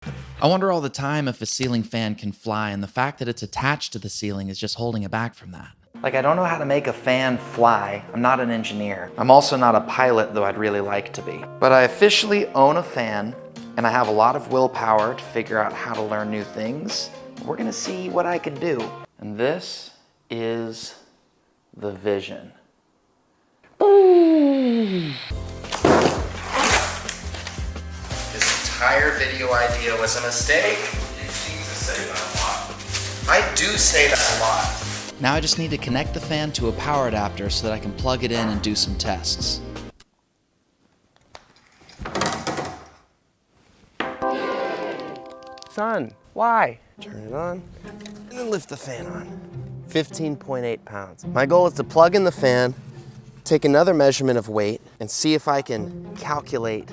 I wonder all the time if a ceiling fan can fly, and the fact that it's attached to the ceiling is just holding it back from that. Like, I don't know how to make a fan fly. I'm not an engineer. I'm also not a pilot, though I'd really like to be. But I officially own a fan, and I have a lot of willpower to figure out how to learn new things. We're gonna see what I can do. And this is the vision. This entire video idea was a mistake. You seem to say that a lot. I do say that a lot. Now I just need to connect the fan to a power adapter so that I can plug it in and do some tests. Son, why? Turn it on, and then lift the fan on. 15.8 pounds. My goal is to plug in the fan, take another measurement of weight, and see if I can calculate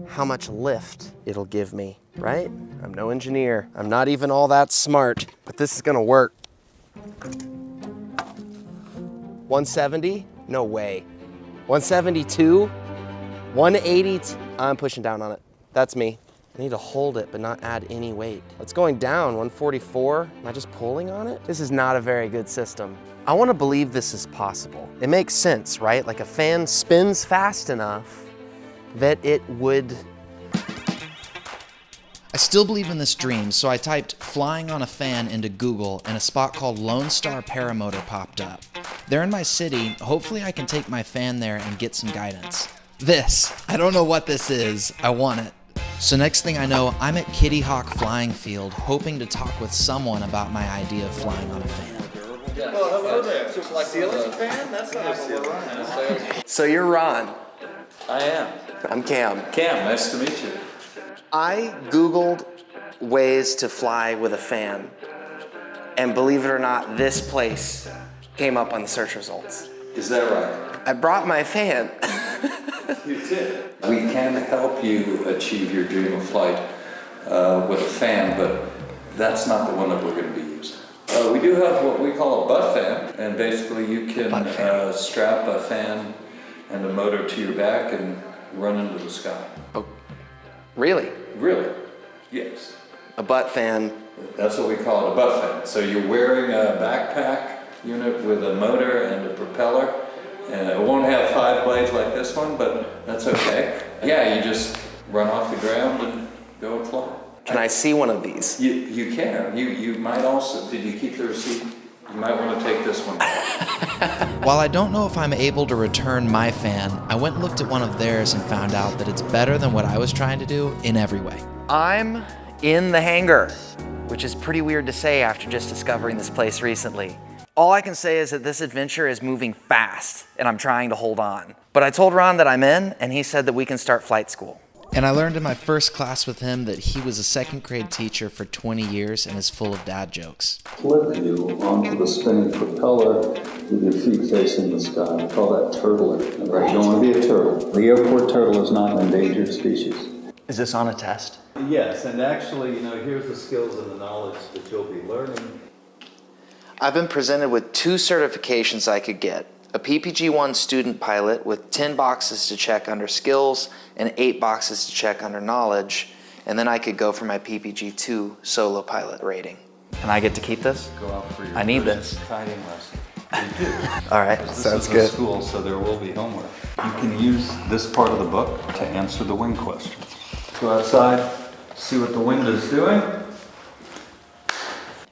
how much lift it'll give me, right? I'm no engineer. I'm not even all that smart, but this is gonna work. 170? No way. 172? 180? I'm pushing down on it. That's me. I need to hold it, but not add any weight. It's going down, 144. Am I just pulling on it? This is not a very good system. I want to believe this is possible. It makes sense, right? Like a fan spins fast enough that it would... I still believe in this dream, so I typed flying on a fan into Google and a spot called Lone Star Paramotor popped up. They're in my city. Hopefully I can take my fan there and get some guidance. I don't know what this is. I want it. So next thing I know, I'm at Kitty Hawk Flying Field, hoping to talk with someone about my idea of flying on a fan. Well, hello there. So, like ceiling fan? That's not a ceiling. So you're Ron. I am. I'm Cam. Cam, nice to meet you. I Googled ways to fly with a fan, and believe it or not, this place came up on the search results. Is that right? I brought my fan. You did. We can help you achieve your dream of flight with a fan, but that's not the one that we're going to be using. We do have what we call a butt fan, and basically you can strap a fan and a motor to your back and run into the sky. Oh, really? Really? Yes. A butt fan. That's what we call it, a butt fan. So you're wearing a backpack unit with a motor and a propeller, and it won't have 5 blades like this one, but that's okay. Yeah, you just run off the ground and go and fly. Can I see one of these? You can. You might also, did you keep the receipt? You might want to take this one back. While I don't know if I'm able to return my fan, I went and looked at one of theirs and found out that it's better than what I was trying to do in every way. I'm in the hangar, which is pretty weird to say after just discovering this place recently. All I can say is that this adventure is moving fast, and I'm trying to hold on. But I told Ron that I'm in, and he said that we can start flight school. And I learned in my first class with him that he was a second grade teacher for 20 years and is full of dad jokes. Flip you onto the spinning propeller with your feet facing the sky. We call that turtling. You don't want to be a turtle. The airport turtle is not an endangered species. Is this on a test? Yes, and actually, here's the skills and the knowledge that you'll be learning. I've been presented with 2 certifications I could get. A PPG-1 student pilot with 10 boxes to check under skills and 8 boxes to check under knowledge, and then I could go for my PPG-2 solo pilot rating. Can I get to keep this? Go out for your I need first this. kiting lesson. You do. All right, This sounds is good. a school, so there will be homework. You can use this part of the book to answer the wind question. Go outside, see what the wind is doing.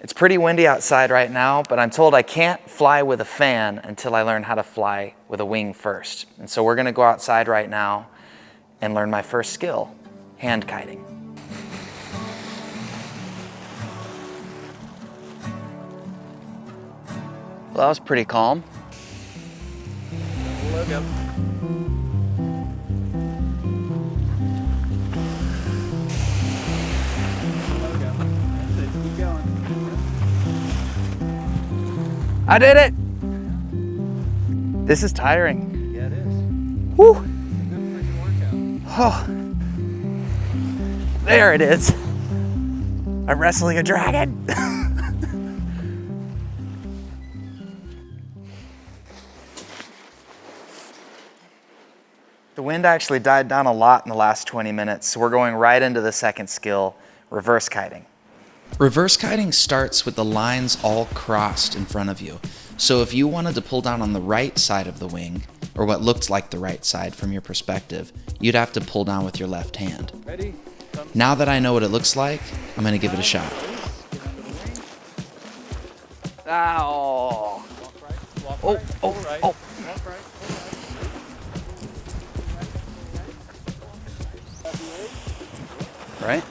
It's pretty windy outside right now, but I'm told I can't fly with a fan until I learn how to fly with a wing first. And so we're gonna go outside right now and learn my first skill, hand kiting. Well, that was pretty calm. Look up. I did it! This is tiring. Yeah, it is. Woo! Good freaking workout. Oh. There it is. I'm wrestling a dragon. The The wind actually died down a lot in the last 20 minutes, so we're going right into the second skill, reverse kiting. Reverse kiting starts with the lines all crossed in front of you. So if you wanted to pull down on the right side of the wing, or what looked like the right side from your perspective, you'd have to pull down with your left hand. Ready? Now that I know what it looks like, I'm gonna give it a shot. Ow! Oh. Right?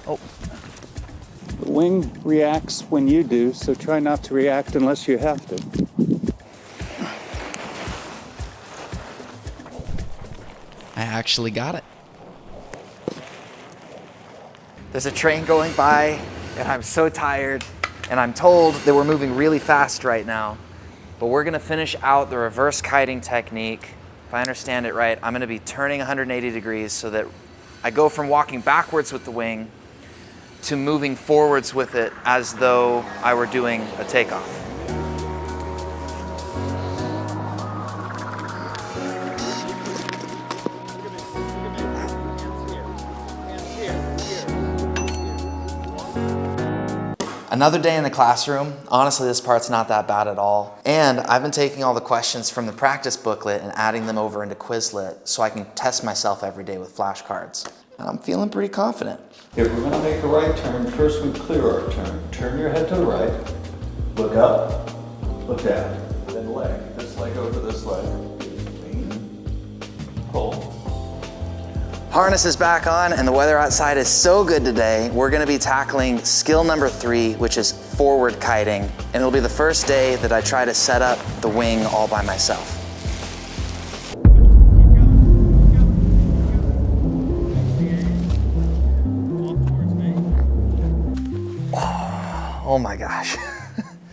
Oh. The wing reacts when you do, so try not to react unless you have to. I actually got it. There's a train going by, and I'm so tired, and I'm told that we're moving really fast right now, but we're gonna finish out the reverse kiting technique. If I understand it right, I'm gonna be turning 180 degrees so that I go from walking backwards with the wing to moving forwards with it as though I were doing a takeoff. Another day in the classroom. Honestly, this part's not that bad at all. And I've been taking all the questions from the practice booklet and adding them over into Quizlet so I can test myself every day with flashcards. And I'm feeling pretty confident. If we're gonna make a right turn, first we clear our turn. Turn your head to the right, look up, look down, then leg. This leg over this leg. Lean, pull. Harness is back on and the weather outside is so good today. We're gonna be tackling skill number 3, which is forward kiting. And it'll be the first day that I try to set up the wing all by myself. Oh my gosh.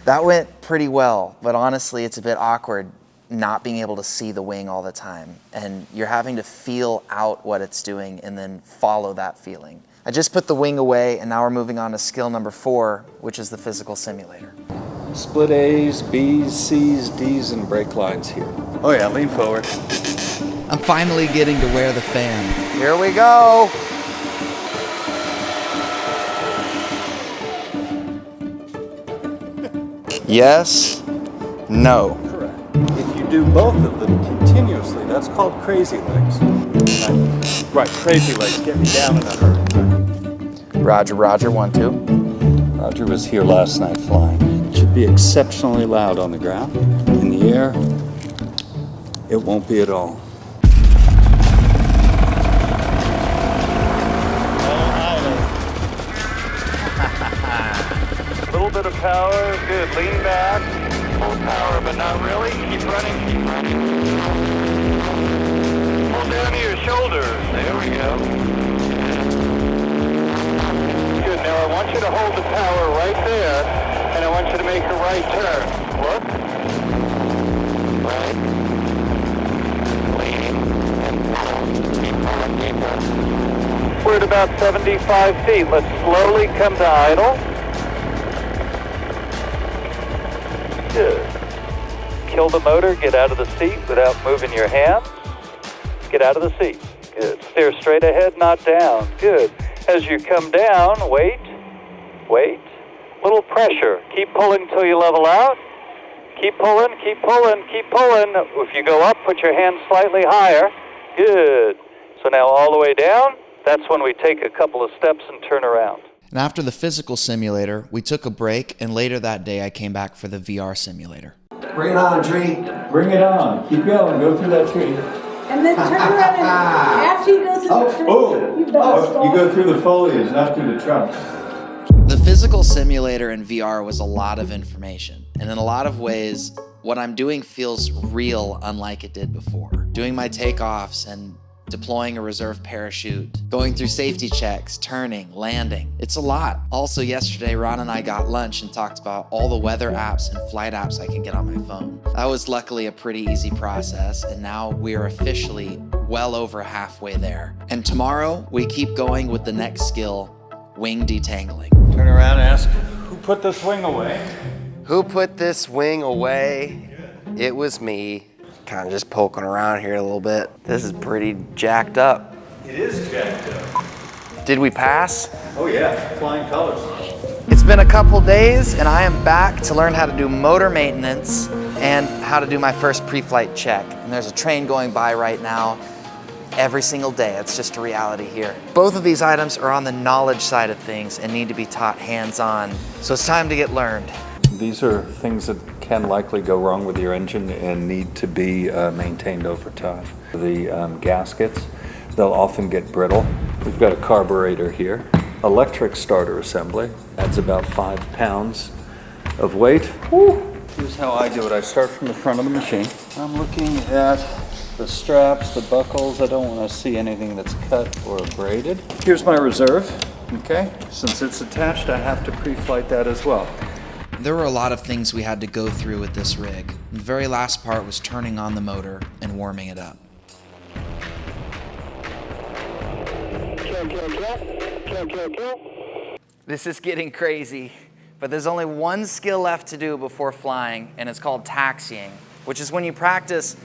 That went pretty well, but honestly, it's a bit awkward not being able to see the wing all the time. And you're having to feel out what it's doing and then follow that feeling. I just put the wing away and now we're moving on to skill number 4, which is the physical simulator. Split A's, B's, C's, D's, and brake lines here. Oh yeah, lean forward. I'm finally getting to wear the fan. Here we go. Yes, no. Correct. If you do both of them continuously, that's called crazy legs. Right, crazy legs get me down in a hurry. Roger, Roger, 1, 2. Roger was here last night flying. It should be exceptionally loud on the ground. In the air, it won't be at all. A little bit of power, good. Lean back. Full power, but not really. Keep running, keep running. Pull down to your shoulders. There we go. Good. Now I want you to hold the power right there, and I want you to make a right turn. Look. Right. Lean. We're at about 75 feet. Let's slowly come to idle. Good. Kill the motor, get out of the seat without moving your hands. Get out of the seat. Good. Steer straight ahead, not down. Good. As you come down, wait. Wait. Little pressure. Keep pulling till you level out. Keep pulling, keep pulling, keep pulling. If you go up, put your hands slightly higher. Good. So now all the way down, that's when we take a couple of steps and turn around. And after the physical simulator, we took a break, and later that day I came back for the VR simulator. Bring it on, tree. Bring it on. Keep going. Go through that tree. And then turn around and after you go through the tree, you've done You go through the foliage, not through the trunk. The physical simulator in VR was a lot of information, and in a lot of ways, what I'm doing feels real unlike it did before. Doing my takeoffs and deploying a reserve parachute, going through safety checks, turning, landing. It's a lot. Also yesterday, Ron and I got lunch and talked about all the weather apps and flight apps I can get on my phone. That was luckily a pretty easy process, and now we are officially well over halfway there. And tomorrow, we keep going with the next skill, wing detangling. Turn around and ask, who put this wing away? Who put this wing away? It was me. Kind of just poking around here a little bit. This is pretty jacked up. It is jacked up. Did we pass? Oh yeah, flying colors. It's been a couple days and I am back to learn how to do motor maintenance and how to do my first pre-flight check. And there's a train going by right now every single day. It's just a reality here. Both of these items are on the knowledge side of things and need to be taught hands-on. So it's time to get learned. These are things that can likely go wrong with your engine and need to be maintained over time. The gaskets, they'll often get brittle. We've got a carburetor here. Electric starter assembly adds about 5 pounds of weight. Woo. Here's how I do it. I start from the front of the machine. I'm looking at the straps, the buckles. I don't want to see anything that's cut or abraded. Here's my reserve, okay? Since it's attached, I have to pre-flight that as well. There were a lot of things we had to go through with this rig. The very last part was turning on the motor and warming it up. This is getting crazy, but there's only one skill left to do before flying, and it's called taxiing, which is when you practice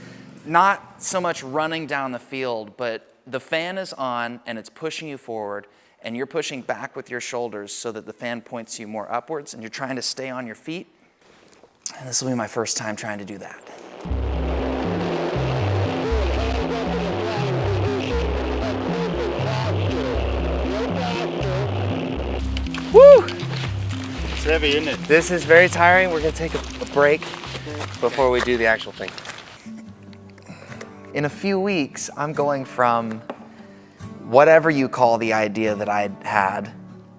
not so much running down the field, but the fan is on and it's pushing you forward, and you're pushing back with your shoulders so that the fan points you more upwards, and you're trying to stay on your feet. And this will be my first time trying to do that. Woo! It's heavy, isn't it? This is very tiring. We're gonna take a break before we do the actual thing. In a few weeks, I'm going from whatever you call the idea that I had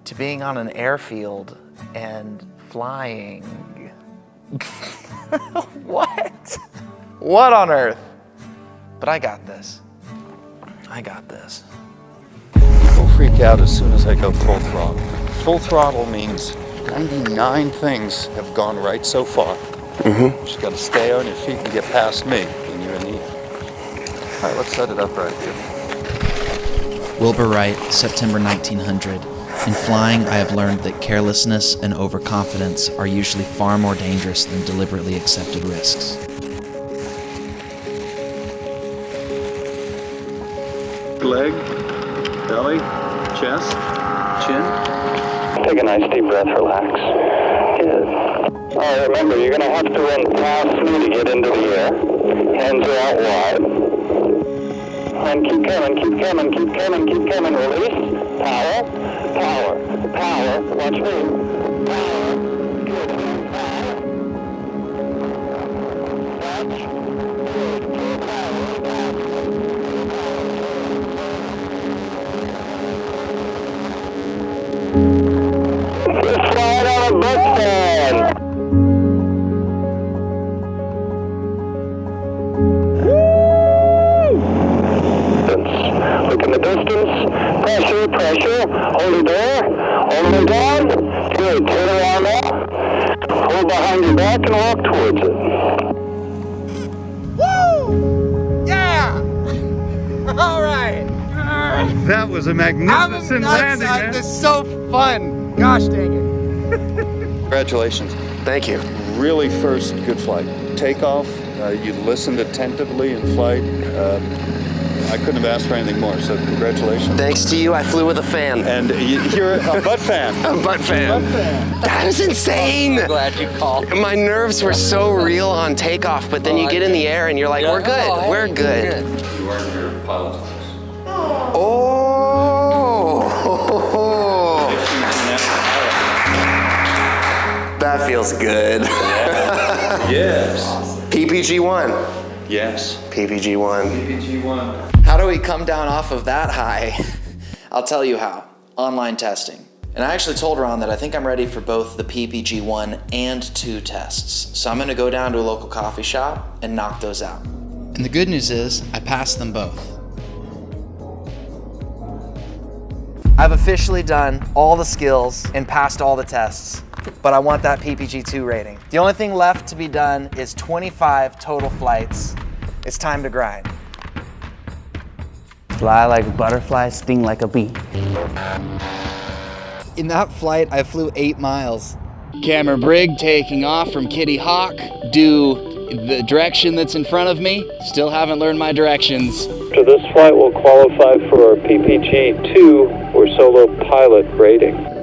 to being on an airfield and flying. What? What on earth? But I got this. I got this. People freak out as soon as I go full throttle. Full throttle means 99 things have gone right so far. You just got to stay on your feet and get past me, and you're in the air. All right, let's set it up right here. Wilbur Wright, September 1900. In flying, I have learned that carelessness and overconfidence are usually far more dangerous than deliberately accepted risks. Leg, belly, chest, chin. Take a nice deep breath, relax. Good. All right, remember, you're going to have to run past me to get into the air. Hands are out wide. And keep coming, keep coming, keep coming, keep coming. Release. Power, power, power. Watch me. Power. Good. Power. Watch. Good. Power. Just flying on a butt fan. Look in the distance. Pressure, pressure. Hold it there. Hold it down. Good. Turn around now. Hold behind your back and walk towards it. Woo! Yeah! All right. That was a magnificent landing, man. This is so fun. Gosh dang it. Congratulations. Thank you. Really first good flight. Takeoff, you listened attentively in flight. I couldn't have asked for anything more, so congratulations. Thanks to you, I flew with a fan. And you're a butt fan. A butt fan. That is insane. I'm glad you called. My nerves were so real on takeoff, but then you get in the air and you're like, we're good, we're good. You earned your pilot's license. Oh. That feels good. Yes. PPG-1. Yes. PPG-1. PPG-1. How do we come down off of that high? I'll tell you how. Online testing. And I actually told Ron that I think I'm ready for both the PPG-1 and 2 tests. So I'm gonna go down to a local coffee shop and knock those out. And the good news is, I passed them both. I've officially done all the skills and passed all the tests, but I want that PPG-2 rating. The only thing left to be done is 25 total flights. It's time to grind. Fly like a butterfly, sting like a bee. In that flight, I flew 8 miles. Camera brig taking off from Kitty Hawk, due the direction that's in front of me. Still haven't learned my directions. So this flight will qualify for our PPG-2 or solo pilot rating.